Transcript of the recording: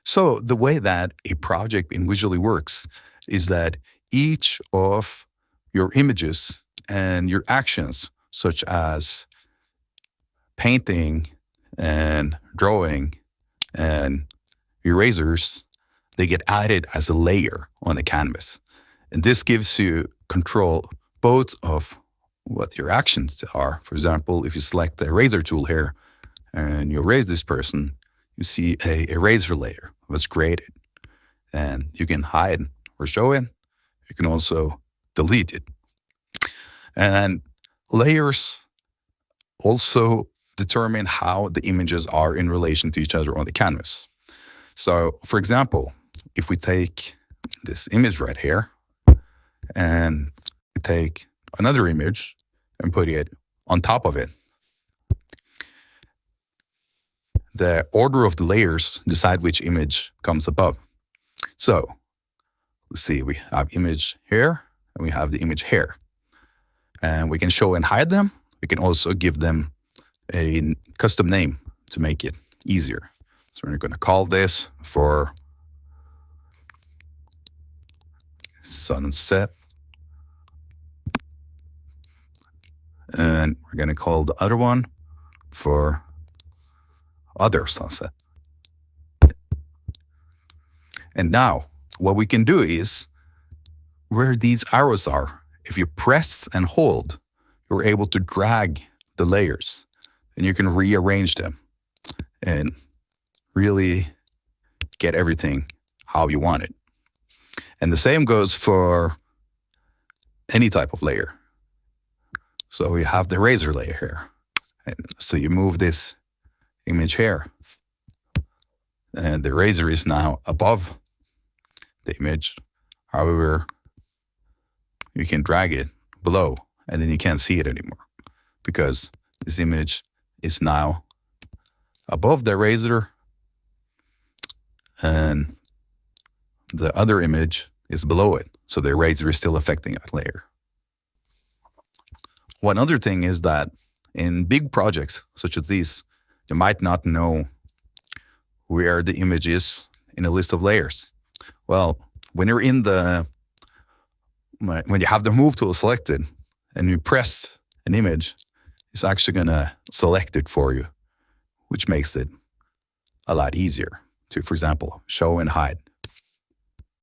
So the way that a project in Visually works is that each of your images and your actions, such as painting and drawing and erasers, they get added as a layer on the canvas. And this gives you control both of what your actions are. For example, if you select the eraser tool here and you erase this person, you see a eraser layer was created. And you can hide or show it. You can also delete it. And layers also determine how the images are in relation to each other on the canvas. So, for example, if we take this image right here and we take another image and put it on top of it, the order of the layers decide which image comes above. So, let's see, we have image here and we have the image here. And we can show and hide them. We can also give them a custom name to make it easier. So we're going to call this for sunset. And we're going to call the other one for other sunset. And now what we can do is where these arrows are, if you press and hold, you're able to drag the layers and you can rearrange them and really get everything how you want it. And the same goes for any type of layer. So we have the eraser layer here. And so you move this image here and the eraser is now above the image. However, you can drag it below and then you can't see it anymore because this image is now above the eraser and the other image is below it. So the eraser is still affecting that layer. One other thing is that in big projects such as these, you might not know where the image is in a list of layers. Well, when you're when you have the move tool selected and you press an image, it's actually going to select it for you, which makes it a lot easier to, for example, show and hide.